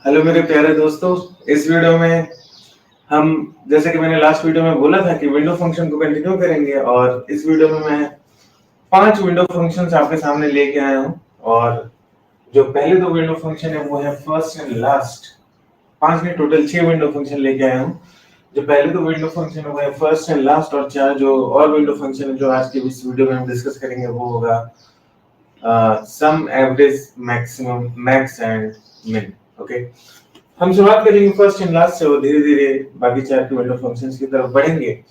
Hello मेरे प्यारे दोस्तों, इस वीडियो में हम जैसे कि मैंने लास्ट वीडियो में बोला था कि विंडो फंक्शन को कंटिन्यू करेंगे और इस वीडियो में मैं 5 विंडो फंक्शंस आपके सामने लेके आया हूं। और जो पहले 2 विंडो फंक्शन है वो है फर्स्ट एंड लास्ट। 5 नहीं, टोटल 6 विंडो फंक्शन लेके आया हूं। जो पहले 2 विंडो फंक्शन है वो है फर्स्ट एंड लास्ट, और 4 जो और विंडो फंक्शन है जो आज के इस वीडियो में हम डिस्कस करेंगे वो होगा सम, एवरेज, मैक्सिमम, मैक्स एंड मिन। ओके, हम शुरुआत करेंगे फर्स्ट एंड लास्ट से और धीरे धीरे बाकी 4 के विंडो फंक्शंस की तरफ बढ़ेंगे।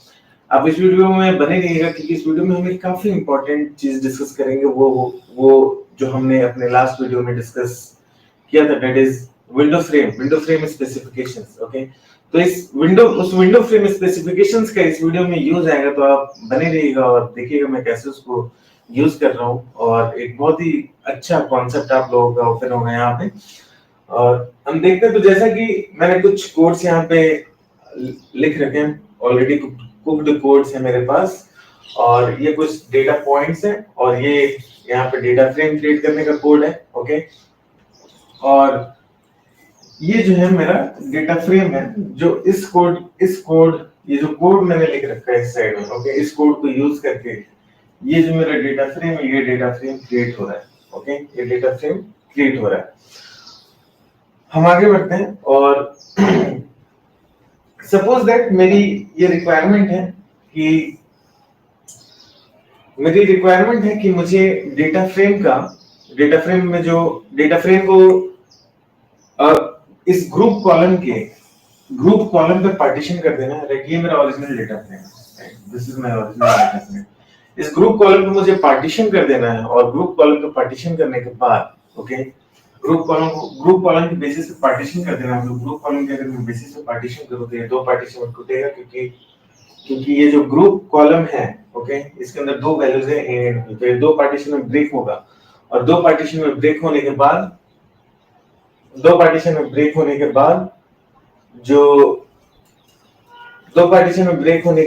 आप इस वीडियो में बने रहिएगा क्योंकि इस वीडियो में हम एक काफी इंपॉर्टेंट चीज डिस्कस करेंगे, वो जो हमने अपने लास्ट वीडियो में डिस्कस किया था, that is window frame specifications. Okay, तो उस विंडो फ्रेम स्पेसिफिकेशंस का इस वीडियो में यूज आएगा, तो आप बने रहिएगा और देखिएगा मैं कैसे उसको यूज कर रहा हूँ। और एक बहुत ही अच्छा कॉन्सेप्ट आप लोगों का ओपन होगा यहाँ पे। और हम देखते हैं, तो जैसा कि मैंने कुछ कोड्स यहाँ पे लिख रखे हैं, ऑलरेडी कुक्ड कोड्स है मेरे पास, और ये कुछ डेटा पॉइंट्स हैं, और ये यहाँ पे डेटा फ्रेम क्रिएट करने का कोड है। ओके, और ये जो है मेरा डेटा फ्रेम है, जो इस कोड ये जो कोड मैंने लिख रखा है इस साइड में। ओके, इस कोड को यूज करके ये जो मेरा डेटा फ्रेम है, ये डेटा फ्रेम क्रिएट हो रहा है। ओके, ये डेटा फ्रेम क्रिएट हो रहा है। हम आगे बढ़ते हैं और सपोज दैट मेरी ये रिक्वायरमेंट है कि मुझे डेटा फ्रेम में जो डेटा फ्रेम को इस ग्रुप कॉलम पे पार्टीशन कर देना है। ये मेरा ओरिजिनल डेटा फ्रेम है, this is my original data frame. इस ग्रुप कॉलम पे मुझे पार्टीशन कर देना है, और ग्रुप कॉलम पे पार्टीशन करने के बाद ओके, ग्रुप कॉलम के बेसिस पे पार्टीशन कर देना है। तो ग्रुप कॉलम के अगर मैं बेसिस पे पार्टीशन करूं तो ये 2 पार्टीशन में टूटेगा, क्योंकि ये जो ग्रुप कॉलम है ओके, इसके अंदर 2 वैल्यूज है ए एंड बी, तो ये 2 पार्टीशन में ब्रेक होगा। और 2 पार्टीशन में ब्रेक होने के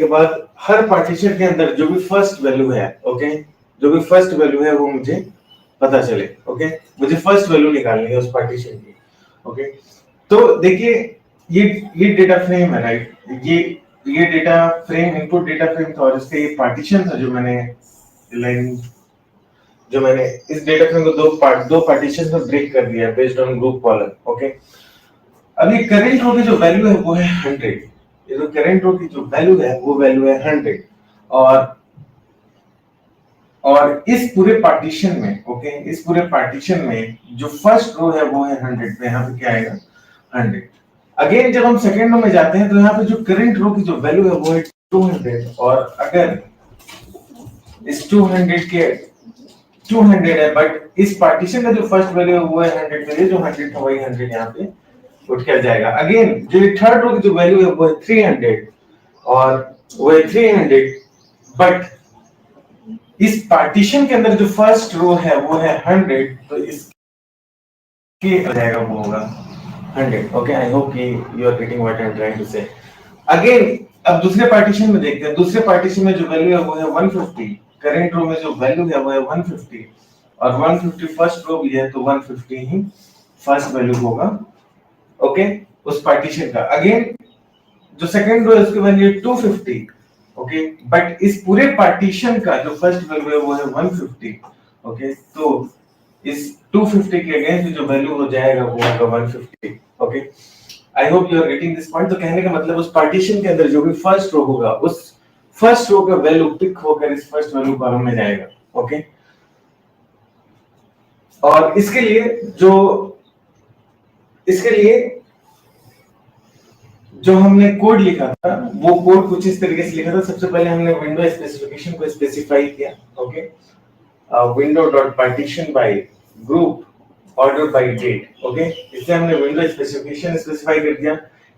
बाद हर पार्टीशन के अंदर जो भी फर्स्ट वैल्यू है ओके, वो मुझे पता चले। ओके, मुझे फर्स्ट वैल्यू निकालनी है उस पार्टीशन की। ओके, तो देखिए ये डेटा फ्रेम है, राइट। ये data frame input data frame था, और इसके ये पार्टीशन था जो मैंने इस डेटा फ्रेम को दो पार्टीशन में ब्रेक कर दिया based on group column. Okay, अभी करंट रो की जो वैल्यू है वो है 100। ये जो करंट रो की जो वैल्यू है वो वैल्यू है 100, और इस पूरे पार्टीशन में जो फर्स्ट रो है वो है 100, पे यहाँ पे क्या आएगा 100। अगेन जब हम सेकंड रो में जाते हैं तो यहाँ पे जो करंट रो की जो वैल्यू है वो है 200, और अगर इस 200 है, बट इस पार्टीशन का जो फर्स्ट वैल्यू है वो है 100, तो ये जो 100 था वही 100 यहाँ पे उठ कर जाएगा। अगेन जो थर्ड रो की जो वैल्यू है वो है 300, और वो है 300, बट इस पार्टीशन के अंदर जो फर्स्ट रो है वो है 100, तो इसके आ जाएगा वो होगा 100। ओके, आई होप कि you are getting what I am trying to say. Again अब दूसरे पार्टीशन में देखते हैं। दूसरे पार्टीशन में जो वैल्यू है वो है 150, करंट रो में जो वैल्यू है वो है 150, और 150 फर्स्ट रो भी है, तो 150 ही फर्स्ट वैल्यू होगा ओके, उस पार्टीशन का। अगेन जो सेकंड रो है उसकी वैल्यू 250 ओके, बट इस पूरे पार्टीशन का जो फर्स्ट वैल्यू है वो है 150 ओके, तो इस 250 के अगेंस्ट जो वैल्यू हो जाएगा वो होगा 150। Okay, I hope you are getting this point. तो कहने का मतलब उस पार्टीशन के अंदर जो भी फर्स्ट रो होगा उस फर्स्ट रो का वैल्यू पिक होकर इस फर्स्ट वैल्यू कॉलम में जाएगा। ओके, और इसके लिए जो हमने कोड लिखा था वो कोड कुछ इस तरीके से लिखा था। सबसे पहले हमने विंडो स्पेसिफिकेशन को स्पेसिफाई किया। Okay, window dot partition by group order by date. Okay, इससे हमने विंडो स्पेसिफिकेशन स्पेसिफाई कर दिया।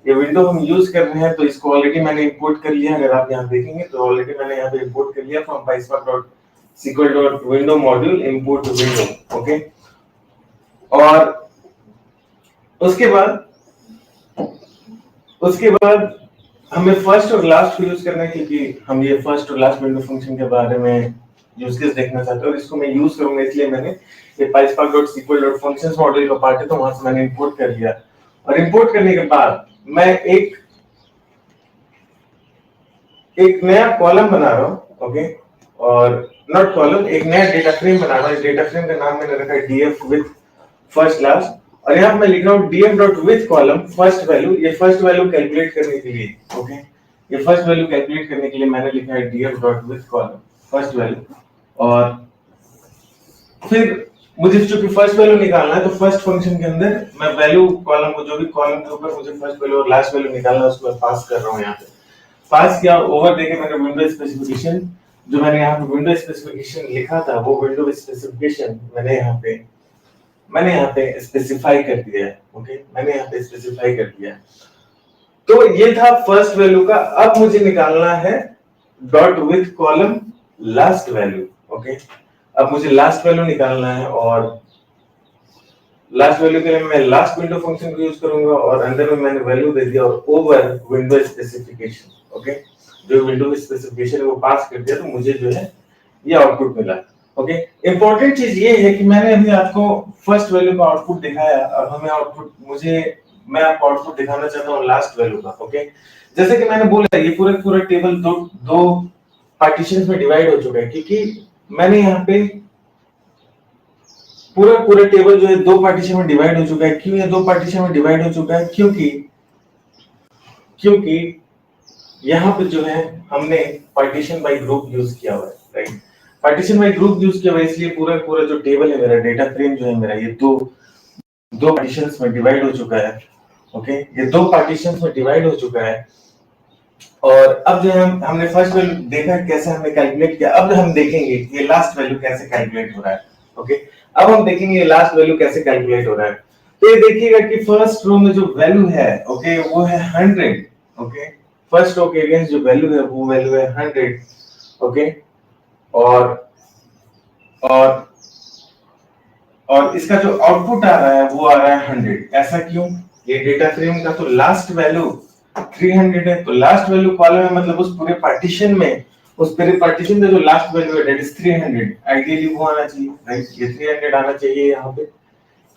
ये विंडो हम यूज कर रहे हैं तो इसको ऑलरेडी मैंने इंपोर्ट कर लिया। अगर आप यहाँ देखेंगे तो ऑलरेडी मैंने यहाँ पे इंपोर्ट कर लिया from PySpark.sql.window module import window। Okay, और उसके बाद हमें फर्स्ट और लास्ट को यूज करना है, क्योंकि हम ये फर्स्ट और लास्ट विंडो फंक्शन के बारे में यूज केस देखना चाहते हैं, और इसको मैं यूज करूंगा। इसलिए मैंने ये PySpark.sql.functions मॉड्यूल का पार्ट है तो वहां से मैंने इंपोर्ट कर लिया, और इंपोर्ट करने के बाद मैं एक नया कॉलम बना रहा हूँ, ओके, और नॉट कॉलम, एक नया डेटा फ्रेम बना रहा हूँ। इस डेटा फ्रेम का नाम मैंने रखा है df विथ फर्स्ट लास्ट, और यहाँ पे मैं लिख रहा हूँ df dot with column first value. ये फर्स्ट वैल्यू कैलकुलेट करने के लिए, ओके, ये फर्स्ट वैल्यू कैलकुलेट करने के लिए मैंने लिखा है df dot with column first value. और फिर मुझे चूंकि फर्स्ट वैल्यू निकालना है तो फर्स्ट फंक्शन के अंदर मैं वैल्यू कॉलम को, जो भी कॉलम के ऊपर मुझे फर्स्ट वैल्यू और लास्ट वैल्यू निकालना है, उसको मैं पास कर रहा हूँ। यहाँ पे पास किया, ओवर देके मैंने विंडो स्पेसिफिकेशन, जो मैंने यहाँ पे विंडो स्पेसिफिकेशन लिखा था, वो विंडो स्पेसिफिकेशन मैंने यहाँ पे स्पेसिफाई कर दिया है, ओके, मैंने यहाँ पे स्पेसिफाई कर दिया है। तो ये था फर्स्ट वैल्यू का। अब मुझे निकालना है dot with column last value, okay. अब मुझे लास्ट वैल्यू निकालना है, और लास्ट वैल्यू के लिए मैं लास्ट विंडो फंक्शन को यूज करूंगा, और अंदर में मैंने वैल्यू दे दिया और ओवर विंडो स्पेसिफिकेशन, ओके, जो विंडो स्पेसिफिकेशन वो पास कर दिया, तो मुझे जो है ये आउटपुट मिला, ओके। इंपॉर्टेंट चीज ये है कि मैंने अभी आपको फर्स्ट वैल्यू का आउटपुट दिखाया, अब हमें मैं आपको आउटपुट दिखाना चाहता हूँ लास्ट वैल्यू का, ओके। जैसे कि मैंने बोला, ये पूरा टेबल दो पार्टीशंस में डिवाइड हो चुका है, क्योंकि मैंने यहाँ पे पूरा टेबल जो है दो पार्टीशन में डिवाइड हो चुका है। क्यों ये दो पार्टीशन में डिवाइड हो चुका है? क्योंकि यहाँ पे जो है हमने पार्टीशन बाय ग्रुप यूज किया हुआ है, right. Partition by group use किया हुआ है, इसलिए पूरा जो टेबल है मेरा, डेटा फ्रेम जो है मेरा, ये दो पार्टीशंस में डिवाइड हो चुका है, ओके। ये दो पार्टीशंस में डिवाइड हो चुका है। और अब जो है हमने फर्स्ट वैल्यू देखा कैसे हमने कैलकुलेट किया, अब हम देखेंगे ये लास्ट वैल्यू कैसे कैलकुलेट हो रहा है, ओके। अब हम देखेंगे ये लास्ट वैल्यू कैसे कैलकुलेट हो रहा है। तो ये देखिएगा कि फर्स्ट रो में जो वैल्यू है, ओके, वो है 100, ओके। फर्स्ट रो के अगेंस्ट जो वैल्यू है वो वैल्यू है 100, ओके। और इसका जो आउटपुट आ रहा है वो आ रहा है 100। ऐसा क्यों? ये डेटा फ्रेम का तो लास्ट वैल्यू 300 है, तो लास्ट वैल्यू कॉलम है, मतलब उस पूरे पार्टीशन में, उस पूरे पार्टीशन में जो लास्ट वैल्यू है दैट इज 300, आइडियली वो आना चाहिए, राइट। ये 300 आना चाहिए यहाँ पे,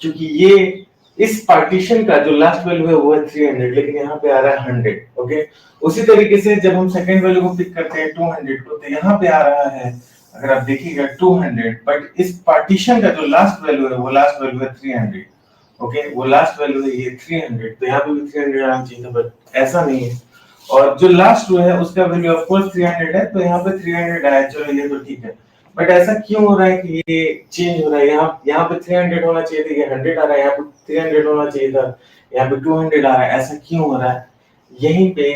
क्योंकि ये इस पार्टीशन का जो लास्ट वैल्यू है वो है 300, लेकिन यहाँ पे आ रहा है 100, ओके। उसी तरीके से जब हम सेकंड वैल्यू को पिक करते हैं 200 को, तो यहाँ पे आ रहा है, अगर आप देखिएगा 200, बट इस पार्टीशन का जो लास्ट वैल्यू है वो लास्ट वैल्यू है 300, ओके। वो लास्ट वैल्यू है ये 300, तो यहाँ पे भी 300 आना चाहिए था, बट ऐसा नहीं है। और जो लास्ट रो है उसका वैल्यू ऑफ कोर्स 300 है, तो यहाँ पे 300 आया, चलो ये तो ठीक है। बट ऐसा क्यों हो रहा है कि ये चेंज हो रहा है? यहाँ पे 300 होना चाहिए था, ये 100 आ रहा है, यहाँ पे 300 होना चाहिए था, यहाँ पे 200 आ रहा है, ऐसा क्यों हो रहा है? यहीं पे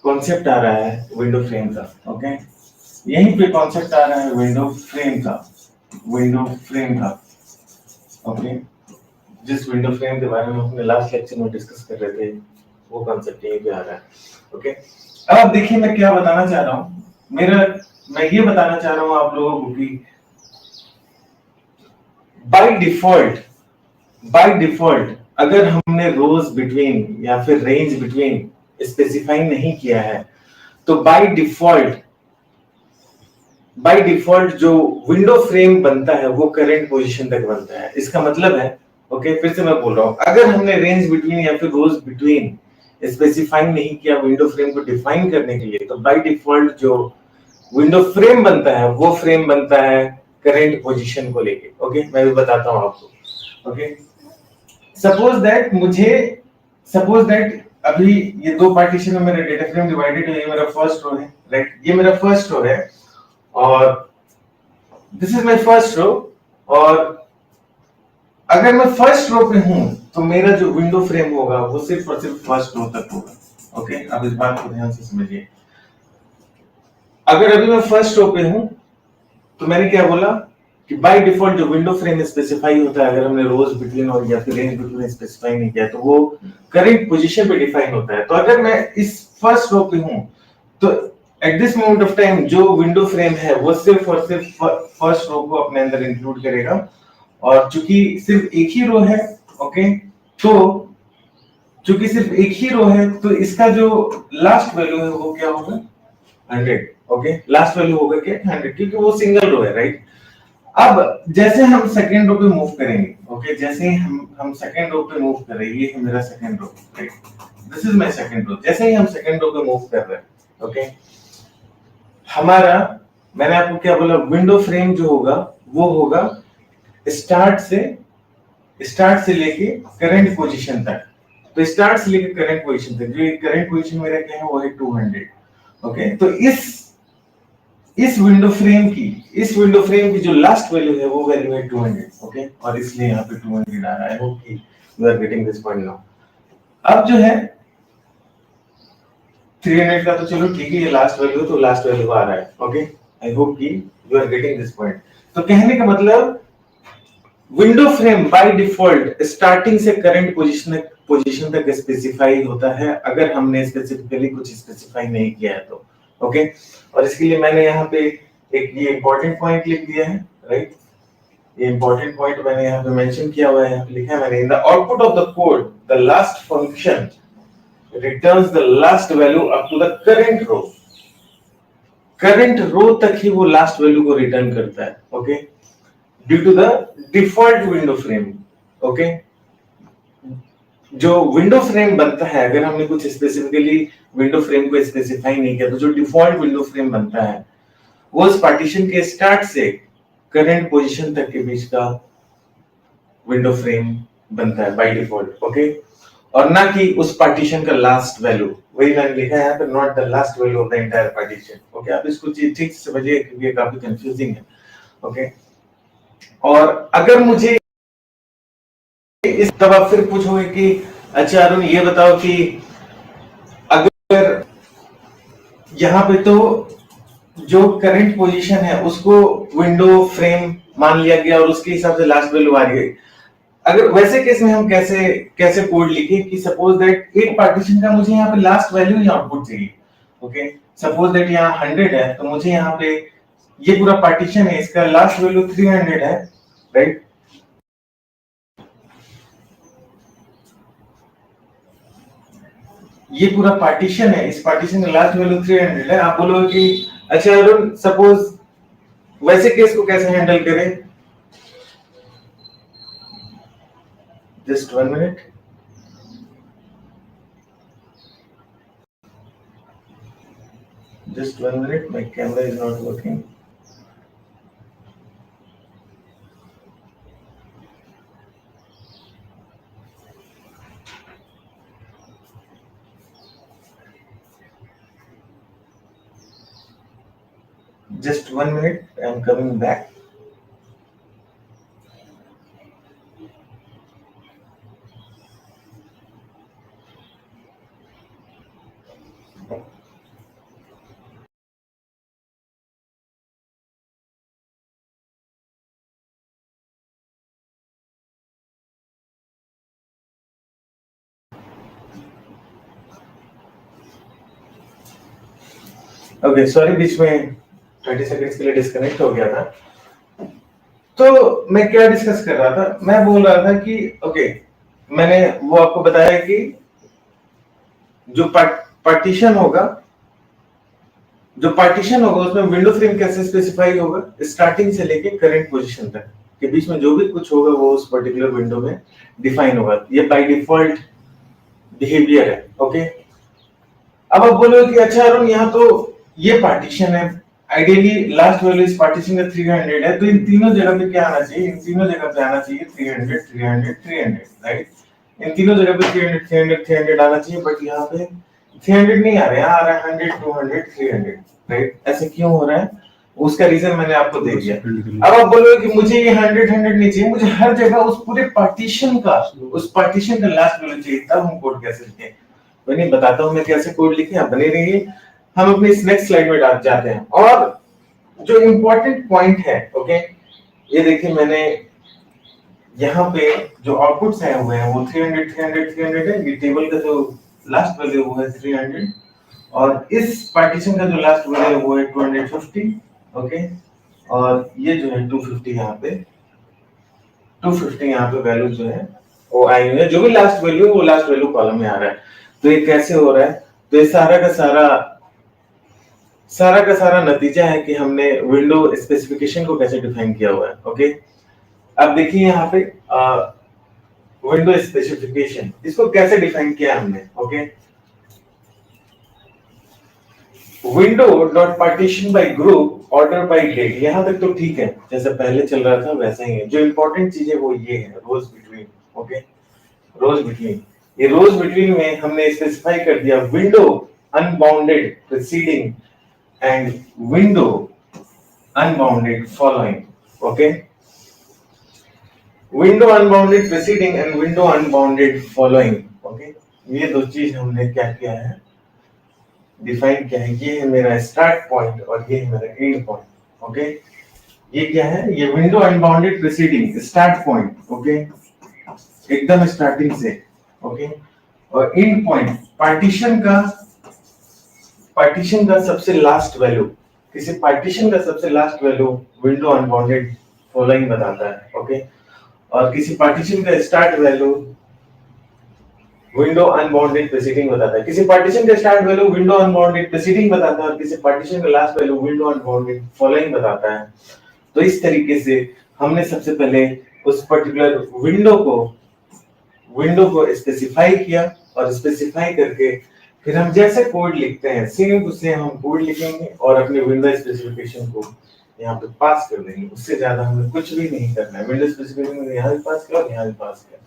कॉन्सेप्ट आ रहा है विंडो फ्रेम का, ओके। यहीं पे कॉन्सेप्ट आ रहा है विंडो फ्रेम का, ओके। जिस विंडो फ्रेम के बारे में हमने लास्ट लेक्चर में डिस्कस कर रहे थे, वो कॉन्सेप्ट यहीं पे आ रहा है, ओके। अब आप देखिए मैं क्या बताना चाह रहा हूँ। मैं ये बताना चाह रहा हूँ आप लोगों को कि बाय डिफॉल्ट अगर हमने रोज बिटवीन या फिर रेंज बिटवीन स्पेसिफाई नहीं किया है, तो बाय डिफॉल्ट जो विंडो फ्रेम बनता है वो करंट पोजीशन तक बनता है। इसका मतलब है, ओके, फिर से मैं बोल रहा हूं, अगर हमने रेंज बिटवीन या फिर रोज बिटवीन स्पेसिफाई नहीं किया विंडो फ्रेम को डिफाइन करने के लिए, तो बाय डिफॉल्ट जो विंडो फ्रेम बनता है वो फ्रेम बनता है करंट पोजीशन को लेके, ओके। मैं भी बताता हूं आपको, ओके। सपोज दैट अभी ये दो पार्टीशन में मेरा डेटा फ्रेम डिवाइडेड है, ये मेरा फर्स्ट रो है, राइट। ये मेरा फर्स्ट रो है और this is my first row, और अगर मैं फर्स्ट रो पे हूं तो मेरा जो विंडो फ्रेम होगा वो सिर्फ और सिर्फ फर्स्ट रो तक होगा, ओके। अब इस बात को ध्यान से समझिए। अगर अभी मैं फर्स्ट रो पे हूं तो मैंने क्या बोला कि बाय डिफॉल्ट जो विंडो फ्रेम स्पेसिफाई होता है, अगर हमने रोज बिटवीन और या फिर रेंज बिटवीन स्पेसिफाई नहीं किया, तो वो करंट पोजीशन पे डिफाइन होता है। तो अगर मैं इस फर्स्ट रो पे हूं तो at this moment of time जो विंडो फ्रेम है वो सिर्फ और सिर्फ फर्स्ट रो को अपने अंदर इंक्लूड करेगा, और चूंकि सिर्फ एक ही रो है, ओके, तो चूंकि सिर्फ एक ही रो है तो इसका जो लास्ट वैल्यू है वो क्या होगा? 100, ओके। लास्ट वैल्यू होगा क्या? 100, क्योंकि वो सिंगल रो है, राइट। अब जैसे हम सेकेंड रो पे मूव करेंगे, ओके, जैसे ही हम सेकेंड रो पे मूव कर रहे हैं, ये है मेरा second row, right, this is my second row. जैसे ही हम सेकेंड रो पे मूव कर रहे हैं, ओके, हमारा, मैंने आपको क्या बोला, विंडो फ्रेम जो होगा वो होगा स्टार्ट से लेके करंट पोजीशन तक। तो स्टार्ट से लेके करंट पोजीशन तक, जो करंट पोजीशन मेरा क्या है वो है 200, ओके। तो इस विंडो फ्रेम की जो लास्ट वैल्यू है वो वैल्यू है 200, ओके, और इसलिए यहाँ पे 200 आ रहा है। होप कि you are getting this point now. अब जो है 300 का तो चलो ठीक है, ये लास्ट वैल्यू, तो लास्ट वैल्यू आ रहा है, ओके। आई होप कि you are getting this point. तो कहने का मतलब window frame by default starting से करंट पोजीशन तक स्पेसिफाई होता है, अगर हमने स्पेसिफिकली कुछ स्पेसिफाई नहीं किया है तो, ओके। और इसके लिए मैंने यहाँ पे एक ये इंपॉर्टेंट पॉइंट लिख दिया है, राइट। ये इंपॉर्टेंट पॉइंट मैंने यहाँ पे मेंशन किया हुआ है, यहाँ पे लिखा है मैंने, in the output of the code the last function returns the last value up to the current row तक ही वो लास्ट वैल्यू को रिटर्न करता है, okay, due to the default window frame, okay. जो विंडो फ्रेम बनता है, अगर हमने कुछ स्पेसिफिकली विंडो फ्रेम को स्पेसिफाई नहीं किया, तो जो डिफॉल्ट विंडो फ्रेम बनता है वो उस पार्टीशन के स्टार्ट से करंट पोजीशन तक के बीच का विंडो फ्रेम बनता है बाय डिफॉल्ट, ओके। और ना कि उस पार्टीशन का लास्ट वैल्यू, वही मैंने लिखा है यहाँ पे, not the last value of the entire partition, okay. आप इसको ठीक से समझिए क्योंकि ये काफी कंफ्यूजिंग है, ओके। और अगर मुझे इस, तब आप फिर पूछोगे कि अच्छा अरुण ये बताओ कि अगर यहाँ पे तो जो करंट पोजीशन है उसको विंडो फ्रेम मान लिया गया और उसके हिसाब से लास्ट वैल्यू आ रही है, अगर वैसे केस में हम कैसे कैसे कोड लिखे कि सपोज दैट एक पार्टीशन का मुझे यहाँ पे लास्ट वैल्यू ही आउटपुट चाहिए, ओके। सपोज दैट यहाँ 100 है, तो मुझे यहाँ पे ये पूरा पार्टीशन है, इसका लास्ट वैल्यू 300 है, राइट। ये पूरा पार्टीशन है, इस पार्टीशन का लास्ट वैल्यू 300 है। आप बोलोगे कि अच्छा अरुण सपोज वैसे केस को कैसे हैंडल करें, just 1 minute. Just 1 minute, my camera is not working. Just 1 minute, I am coming back. Okay, sorry बीच में 30 सेकंड्स के लिए डिस्कनेक्ट हो गया था। तो मैं क्या डिस्कस कर रहा था, मैं बोल रहा था कि ओके, मैंने वो आपको बताया कि जो पार्टीशन होगा उसमें विंडो फ्रेम कैसे स्पेसिफाई होगा, स्टार्टिंग से लेके करंट पोजीशन तक के बीच में जो भी कुछ होगा वो उस पर्टिकुलर विंडो में डिफाइन होगा, ये बाय डिफॉल्ट बिहेवियर है, ओके। अब आप बोलोगे कि अच्छा अरुण यहाँ तो ये पार्टीशन है, आइडियली लास्ट वैल्यू इस पार्टीशन का 300 है, तो इन तीनों जगह पे क्या आना चाहिए, इन तीनों जगह पे आना चाहिए 300 300 300, राइट। इन तीनों जगह पे 300 300 300 आना चाहिए, बट यहाँ पे 300 नहीं आ रहा है, यहाँ आ रहा है 100 200 300, राइट। ऐसे क्यों हो रहा है, उसका रीजन मैंने आपको दे दिया। अब आप बोलोगे कि मुझे ये 100 100 नहीं चाहिए, मुझे हर जगह उस पूरे पार्टीशन का लास्ट वैल्यू चाहिए, तब हम कोड कैसे लिखें, मैंने बताता हूँ मैं कैसे कोड लिखे, आप बने रहिए। हम अपनी इस नेक्स्ट स्लाइड में जाते हैं, और जो इंपॉर्टेंट पॉइंट है, ओके, ये देखिए मैंने यहाँ पे जो आउटपुट्स आए हुए हैं वो 300 300 300 है, ये टेबल का जो लास्ट वैल्यू वो है 300, और इस पार्टीशन का जो लास्ट वैल्यू है वो है 250, ओके। और ये जो है 250 यहाँ पे वैल्यू जो है वो आई हुई है, जो भी लास्ट वैल्यू वो लास्ट वैल्यू कॉलम में आ रहा है। तो ये कैसे हो रहा है, तो ये सारा का सारा सारा का सारा नतीजा है कि हमने विंडो स्पेसिफिकेशन को कैसे डिफाइन किया हुआ है। ओके, अब देखिए यहाँ पे विंडो स्पेसिफिकेशन, इसको कैसे डिफाइन किया हमने। Okay, window dot partition by group order by date, यहाँ तक तो ठीक है, जैसे पहले चल रहा था वैसा ही है। जो इंपॉर्टेंट चीज है वो ये है, रोज बिटवीन। ओके, रोज बिटवीन, ये रोज बिटवीन में हमने स्पेसिफाई कर दिया window unbounded preceding and window unbounded following. Okay, window unbounded preceding and window unbounded following. Okay, ये दो चीज हमने क्या किया है, डिफाइन किया है। ये है मेरा स्टार्ट पॉइंट और ये है मेरा एंड पॉइंट। ओके, ये क्या है, ये window unbounded preceding start point. Okay, एकदम स्टार्टिंग से। ओके, और एंड पॉइंट पार्टीशन का सबसे लास्ट वैल्यू, किसी पार्टीशन का सबसे last value window unbounded following बताता है। ओके, और किसी पार्टीशन का start value window unbounded preceding बताता है। किसी पार्टीशन का start value window unbounded preceding बताता है और किसी पार्टीशन का last value window unbounded following बताता है। तो इस तरीके से हमने सबसे पहले उस पर्टिकुलर विंडो को स्पेसिफाई किया और स्पेसिफाई करके फिर हम जैसे कोड लिखते हैं सेम टू सेम हम कोड लिखेंगे और अपने विंडो स्पेसिफिकेशन को यहाँ पे पास कर देंगे। उससे ज्यादा हमें कुछ भी नहीं करना है। विंडो स्पेसिफिकेशन यहाँ भी पास किया और यहाँ भी पास किया।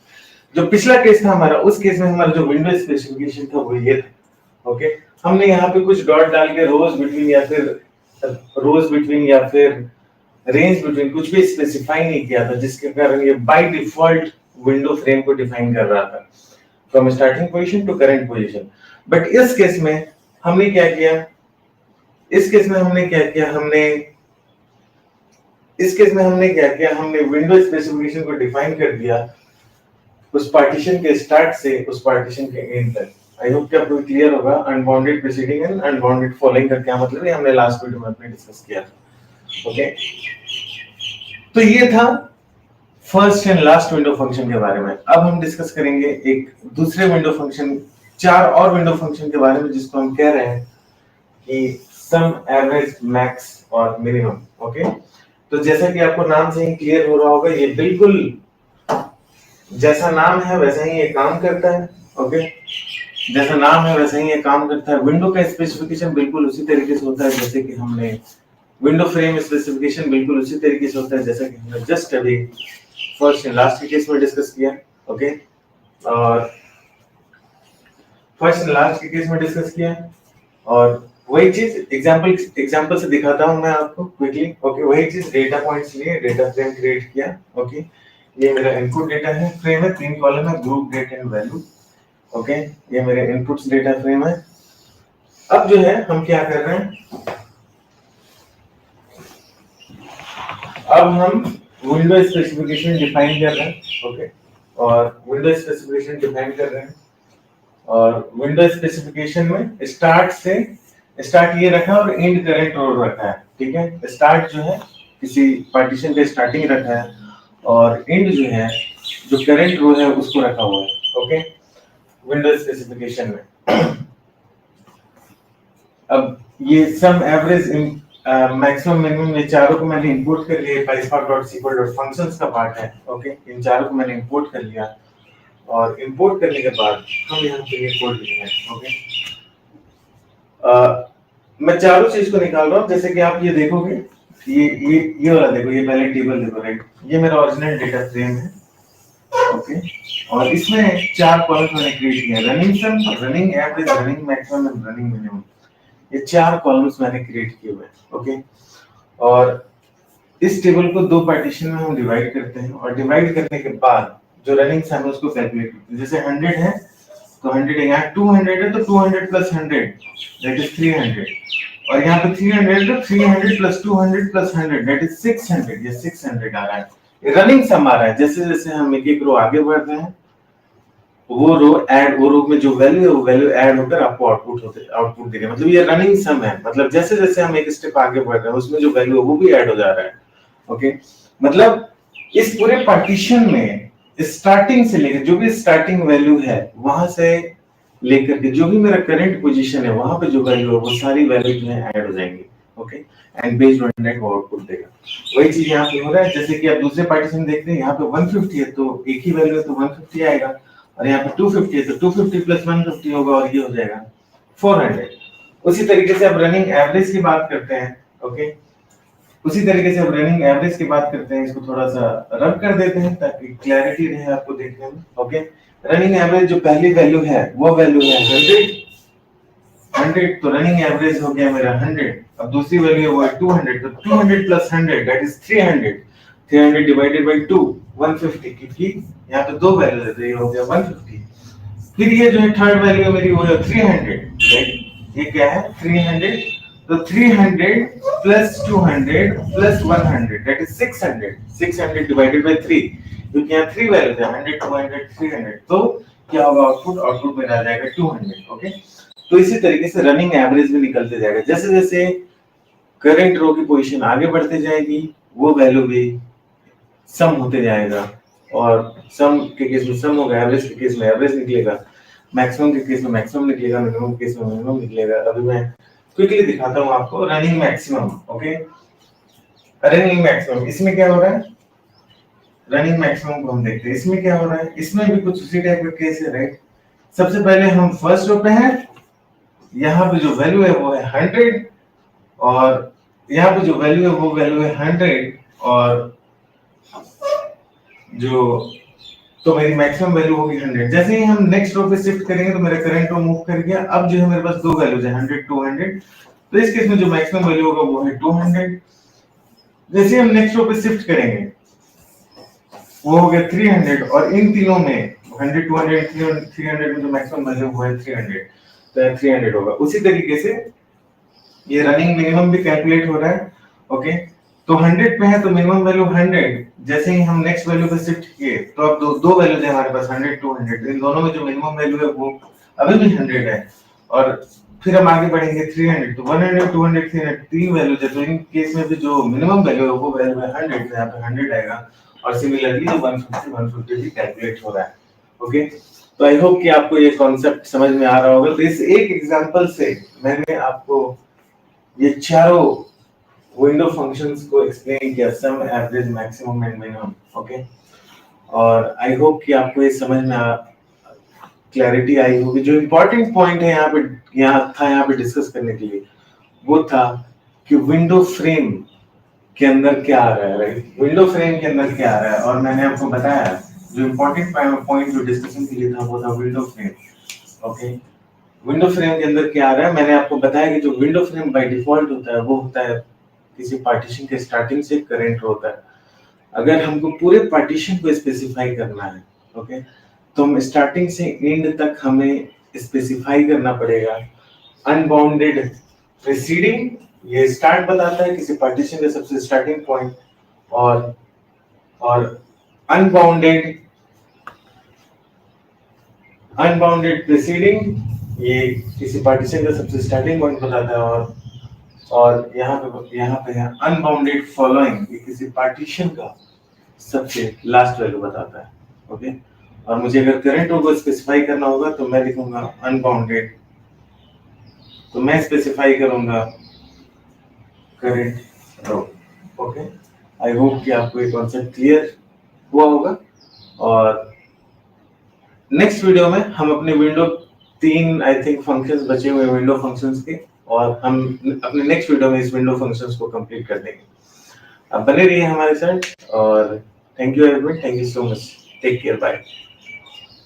जो पिछला केस था हमारा, उस केस में हमारा जो विंडो स्पेसिफिकेशन था वो ये था। ओके, हमने यहाँ पे कुछ डॉट डाल के रोज बिटवीन या फिर रेंज बिटवीन कुछ भी स्पेसिफाई नहीं किया था, जिसके कारण ये बाय डिफॉल्ट विंडो फ्रेम को डिफाइन कर रहा था from starting position to current position. But इस केस में हमने क्या किया, हमने विंडो स्पेसिफिकेशन को डिफाइन कर दिया उस पार्टीशन के स्टार्ट से उस पार्टीशन के एंड तक। आई होप कि आपको क्लियर होगा unbounded preceding and unbounded following का क्या मतलब है, हमने लास्ट वीडियो में अपने डिस्कस किया था। ओके, तो ये था first and last window function के बारे में। अब हम डिस्कस करेंगे एक दूसरे विंडो फंक्शन, 4 और विंडो फंक्शन के बारे में, जिसको हम कह रहे हैं कि सम, एवरेज, मैक्स और मिनिमम। ओके, तो जैसा कि आपको नाम से ही क्लियर हो रहा होगा, ये बिल्कुल जैसा नाम है वैसा ही ये काम करता है। ओके, जैसा नाम है वैसा ही ये काम करता है। विंडो का स्पेसिफिकेशन बिल्कुल उसी तरीके से होता है जैसे कि हमने विंडो फ्रेम स्पेसिफिकेशन बिल्कुल उसी तरीके से होता है जैसा कि हमने जस्ट अभी फर्स्ट एंड लास्ट के केस में डिस्कस किया। ओके, और फर्स्ट एंड लास्ट के केस में डिस्कस किया और वही चीज एग्जांपल से दिखाता हूं मैं आपको क्विकली। ओके, वही चीज डेटा पॉइंट्स लिए डेटा फ्रेम क्रिएट किया। ओके, ये मेरा इनपुट डेटा है, फ्रेम है, 3 कॉलम है, group, date and value. Okay, ये मेरे इनपुट्स डेटा फ्रेम है। अब जो है हम क्या कर रहे हैं, अब हम विंडो स्पेसिफिकेशन डिफाइन कर रहे हैं। ओके, और विंडो स्पेसिफिकेशन डिफाइन कर रहे हैं और विंडो स्पेसिफिकेशन में स्टार्ट ये रखा और एंड करंट रो रखा है। ठीक है, स्टार्ट जो है किसी पार्टीशन का स्टार्टिंग रखा है और एंड जो है जो करंट रो है उसको रखा हुआ है। ओके, विंडो स्पेसिफिकेशन में अब ये सम, एवरेज, मैक्सिमम, मिनिमम, ये चारों को मैंने इंपोर्ट कर लिया। PySpark.sql.functions का पार्ट है। ओके, इन चारों को मैंने इंपोर्ट कर लिया और इंपोर्ट करने के बाद हम यहाँ पे ये कोड लिख रहे हैं। ओके, मैं चारों चीज को निकाल रहा हूँ। जैसे कि आप ये देखोगे, ये वाला देखो, ये पहले टेबल देखो, राइट, ये मेरा ओरिजिनल डेटा फ्रेम है। ओके, और इसमें 4 कॉलम्स मैंने क्रिएट किए, running sum, running average, running maximum and running minimum. ये 4 कॉलम्स मैंने क्रिएट किए हुए हैं। ओके, और इस टेबल को 2 पार्टीशन में हम डिवाइड करते हैं और डिवाइड करने के बाद जो रनिंग सम है उसको कैलकुलेट करते हैं। जैसे 100 है तो 100, यहाँ 200 है तो 200 प्लस 100 दैट इज 300, और यहाँ पे 300 है तो 300 प्लस 200 प्लस 100 दैट इज 600। ये 600 आ रहा है, ये रनिंग सम आ रहा है। जैसे जैसे हम एक रो आगे बढ़ रहे हैं वो रो में जो वैल्यू है वो वैल्यू ऐड होकर आपको आउटपुट देगा। मतलब ये रनिंग सम है, मतलब जैसे जैसे हम एक स्टेप आगे बढ़ रहे हैं उसमें जो वैल्यू है वो भी ऐड हो जा रहा है। ओके, मतलब इस पूरे पार्टीशन में स्टार्टिंग से लेकर जो भी स्टार्टिंग वैल्यू है वहां से लेकर के जो भी मेरा करंट पोजीशन है वहां पे जो वैल्यू है वो सारी वैल्यू जो है ऐड हो जाएंगी। Okay, and based on that वो आउटपुट देगा। वही चीज यहाँ पे हो रहा है, जैसे कि आप दूसरे पार्टीशन देखते हैं, यहाँ पे 150 है तो एक ही वैल्यू है तो 150 आएगा, और यहाँ पे 250 है तो 250 प्लस 150 होगा और ये हो जाएगा 400। उसी तरीके से अब रनिंग एवरेज की बात करते हैं। ओके, उसी तरीके से अब रनिंग एवरेज की बात करते हैं, इसको थोड़ा सा रब कर देते हैं ताकि क्लैरिटी रहे आपको देखने में। ओके, रनिंग एवरेज जो पहली वैल्यू है वो वैल्यू है 100। तो रनिंग एवरेज हो गया मेरा 100। अब दूसरी वैल्यू है वो है 200, तो 200 plus 100 that is 300। 300 divided by 2 150, क्योंकि यहाँ पे दो वैल्यू है तो ये हो गया 150। फिर ये जो है थर्ड वैल्यू है मेरी वो है 300, राइट? ये क्या है 300, तो 300 plus 200 plus 100 that is 600। 600 divided by 3, क्योंकि यहाँ 3 वैल्यू है 100 200 300, तो क्या होगा आउटपुट? आउटपुट में आ जाएगा 200। ओके, तो इसी तरीके से रनिंग एवरेज भी निकलते जाएगा। जैसे जैसे करंट रो की पोजीशन आगे बढ़ते जाएगी वो वैल्यू भी सम होते जाएगा, और सम के केस में सम होगा, एवरेज के केस में एवरेज निकलेगा, मैक्सिमम के केस में मैक्सिमम निकलेगा, मिनिमम के केस में मिनिमम निकलेगा। अभी मैं क्विकली दिखाता हूं आपको running maximum. Okay, running maximum इसमें क्या हो रहा है? रनिंग मैक्सिमम को हम देखते हैं, इसमें क्या हो रहा है? इसमें भी कुछ उसी टाइप का केस है, राइट? सबसे पहले हम फर्स्ट रो पे हैं, यहाँ पे जो वैल्यू है वो है 100, और यहाँ पे जो वैल्यू है वो वैल्यू है 100, और जो तो मेरी मैक्सिमम वैल्यू होगी 100। जैसे ही हम नेक्स्ट रो पे शिफ्ट करेंगे तो मेरा करंट रो मूव कर गया। अब जो है मेरे पास दो वैल्यूज है 100 200, तो इस केस में जो मैक्सिमम वैल्यू होगा वो है 200। जैसे हम नेक्स्ट रो पे शिफ्ट करेंगे वो हो गया 300, और इन तीनों में 100 200 300 में जो मैक्सिमम वैल्यू वो है 300, तो 300 होगा। उसी तरीके से ये रनिंग मिनिमम भी कैलकुलेट हो रहा है। ओके, तो 100 पे है तो मिनिमम वैल्यू 100। जैसे ही हम नेक्स्ट वैल्यू पे शिफ्ट किए तो अब दो वैल्यूज है हमारे पास 100 200, इन दोनों में जो मिनिमम वैल्यू है वो अभी भी 100 है, और फिर हम आगे बढ़ेंगे 300, तो 100 200 300 तीन वैल्यूज है, तो इन केस में भी जो मिनिमम वैल्यू है वो वैल्यू है 100, तो यहाँ पे 100 आएगा, और सिमिलरली 150 150 भी कैलकुलेट हो रहा है। ओके, तो आई होप कि आपको ये कॉन्सेप्ट समझ में आ रहा होगा। तो इस एक एग्जांपल से मैंने आपको ये चारों विंडो फंक्शंस को एक्सप्लेन किया, sum average maximum and minimum. Okay, और आई होप कि आपको ये समझ में क्लैरिटी आई होगी। जो इंपॉर्टेंट पॉइंट है यहाँ पे डिस्कस करने के लिए वो था कि विंडो फ्रेम के अंदर क्या आ रहा है, राइट? विंडो फ्रेम के अंदर क्या आ रहा है, और मैंने आपको बताया जो इंपॉर्टेंट पॉइंट जो डिस्कशन के लिए था वो था window frame. Okay, window frame के अंदर क्या आ रहा है, मैंने आपको बताया कि जो विंडो फ्रेम बाय डिफॉल्ट होता है वो होता है किसी पार्टीशन के स्टार्टिंग से करंट होता है। अगर हमको पूरे पार्टीशन को स्पेसिफाई करना है, ओके, तो हम स्टार्टिंग से एंड तक हमें स्पेसिफाई करना पड़ेगा। अनबाउंडेड प्रीसीडिंग, ये स्टार्ट बताता है किसी पार्टीशन का सबसे स्टार्टिंग पॉइंट, और अनबाउंडेड प्रीसीडिंग ये किसी पार्टीशन का सबसे स्टार्टिंग पॉइंट बताता है, और यहाँ पे है अनबाउंडेड फॉलोइंग, ये किसी पार्टीशन का सबसे लास्ट वैल्यू बताता है। ओके, और मुझे अगर करंट रो को स्पेसिफाई करना होगा तो मैं लिखूंगा अनबाउंडेड, तो मैं स्पेसिफाई करूंगा current row. Okay, I hope कि आपको ये कॉन्सेप्ट क्लियर हुआ होगा, और नेक्स्ट वीडियो में हम अपने विंडो 3 आई थिंक फंक्शंस बचे हुए विंडो फंक्शंस के, और हम अपने नेक्स्ट वीडियो में इस विंडो फंक्शंस को कंप्लीट कर देंगे। अब बने रहिए हमारे साथ, और thank you everyone, thank you so much, take care, bye.